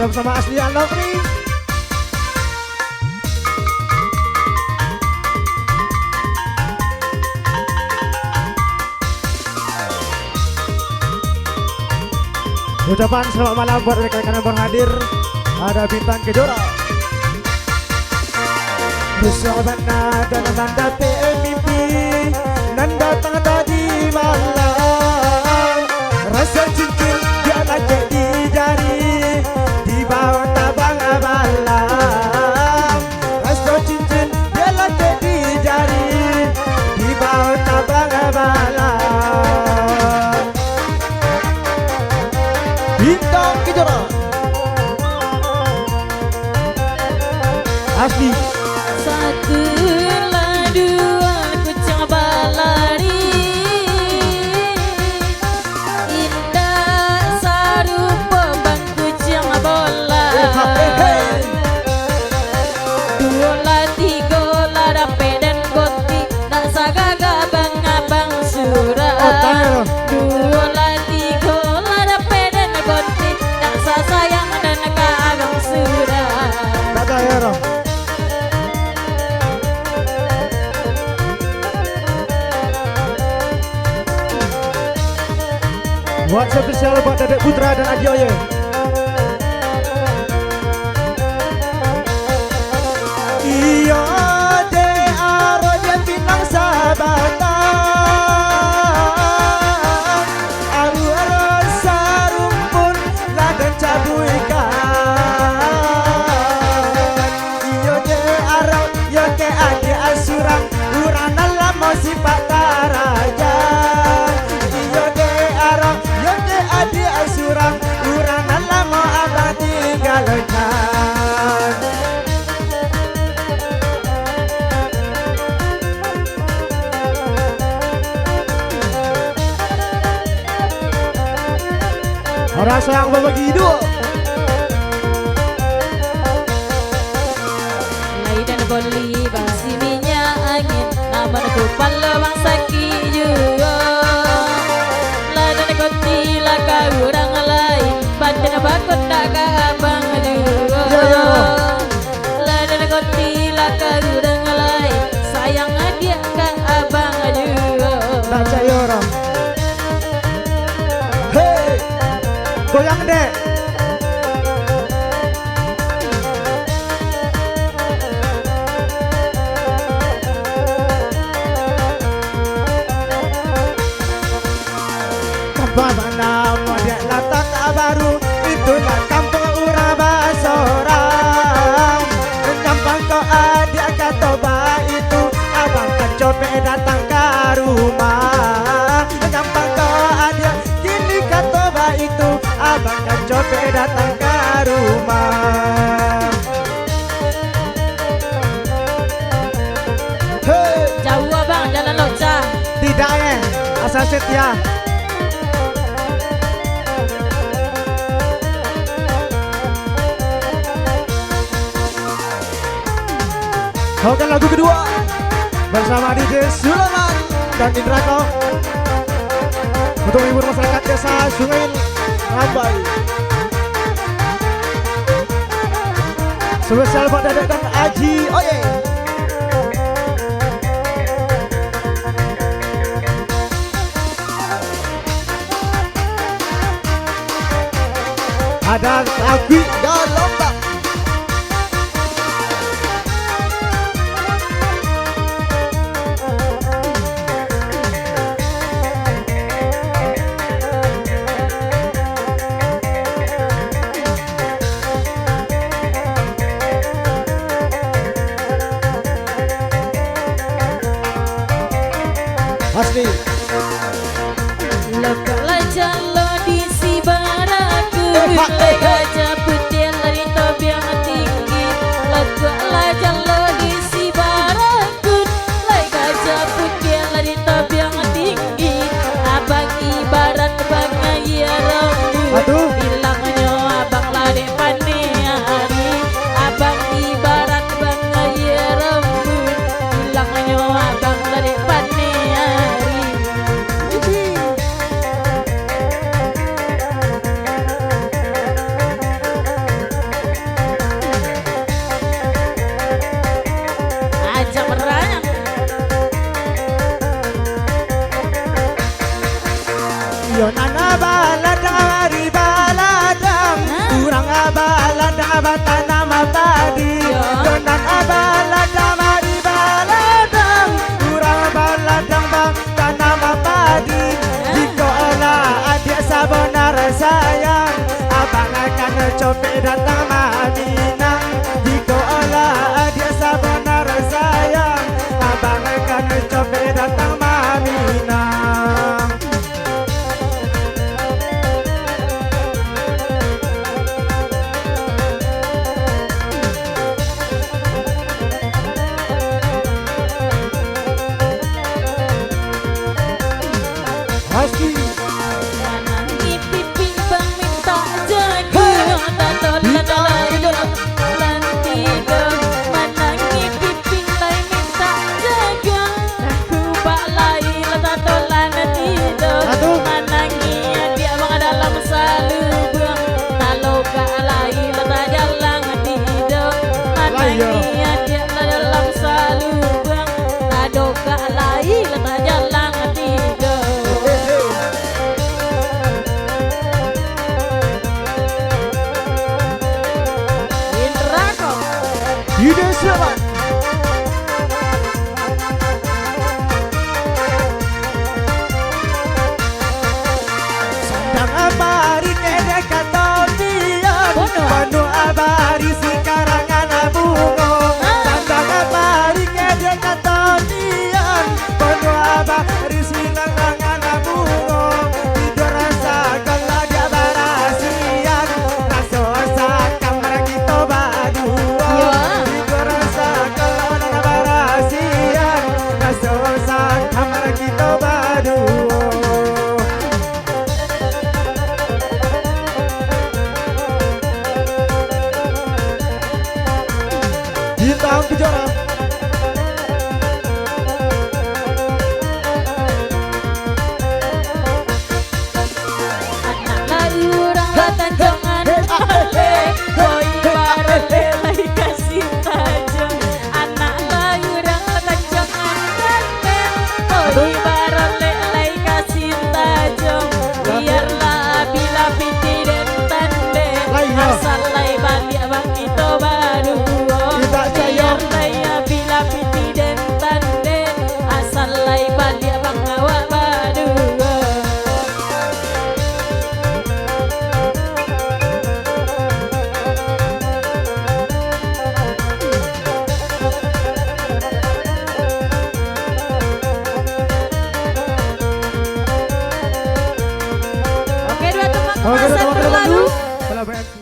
Ada bersama Asli Al-Nafri. Ucapan selamat malam buat rekan-rekan yang berhadir. Ada Bintang Kejora, bersahabat nada nanda mimpi nan datang tadi malam. Rasa cincin dia lagi di jari di bawah tabang malam. Rasa cincin dia lagi di jari di bawah tabang malam. Bintang Kejora Asli. Satu lah dua ku coba lari, indah sarupa bangku coba bola. Dua lah tiga lah dape dan goti, tak sagaga abang-abang surah. Dua lah tiga lah dape dan goti, tak sayang dan abang surah. Tak ada ya. Buat spesial buat Dedek Putra dan Adi Oye. Iya de aro dia pinang sabatan, aru aro sarumpun lagan cabuikan. Iya de aro yo ke adi asurang urana lama sifat taraja. Iya de aro yo ke adi asurang urana lama abang tinggalkan. Orang sayang berbagi hidup. Lai dan boli bangsi minyak angin, namun aku pala bang sakit juga. Lai dan koti lah kau orang lain, badan bakut tak ke abang juga. Lai dan koti lah kau orang lain, sayang dia ke abang juga. Tak percaya orang. Hey, goyang dek. Kampung nama dia latar baru, itulah kampung Urabasorang. Kampung kau adik kata baik itu, abang kan copet datang ke rumah. Kampung kau adik kini kata baik itu, abang kan copet datang ke rumah. Hey, Jauh abang jalan locah. tidak asal setia. Oke, lagu kedua bersama DJ Sulaiman dan Indrako untuk menghibur masyarakat desa Sungai Rambai. Spesial buat Dedek dan Aji Oye. Ada Abi dan Lomba. Asli. Lekala jalo di si baraku, lega putih lari tobiang tinggi. Lekala jalo di si baraku, lega putih lari tobiang tinggi. Abang ibarat bangnya rambut, bilangnya abang lari paniari. Abang ibarat bangnya rambut, bilangnya abang lari paniari. Yo nana baladang di baladang kurang baladang tanam padi. Yo nana baladang di baladang kurang baladang tanam padi. Dikola adik sabenar sayang abang akan copet datang Madinah. Dikola adik sabenar sayang abang akan copet datang Madinah. Pasti Manangi pipi bang minta jaga taton lan tidur. Manangi pipi lai minta jaga aku bak lai taton lan tidur. Manangi dia bang dalam salubang kalau gak lai tak jalan tidur. Manangi dia dalam salubang kalau gak lai tak jalan tidur. Yuda Selamat. Sandang abari kene katotian Penuh abari sikarangan bungo. Sandang abari kene katotian Penuh abari sikarangan bungo. Tidur rasa kalau dia barasian Raso sa kamar kita berdua. Tidur rasa kalau dia barasian Raso sa kamar kita berdua. Bintang Kejora. Anak layu orang batang jangan ale koi barale lai kasih tajam. Anak layu orang batang jangan ale koi barale lai kasih tajam. Biarlah bila piti dan tande asal lai balik bang kita baru. Biarlah ya bila piti dan tande asal lai balik bang awak baru. Oke, dua teman Oke, kemasan teman-teman berlalu. Kolaborasi.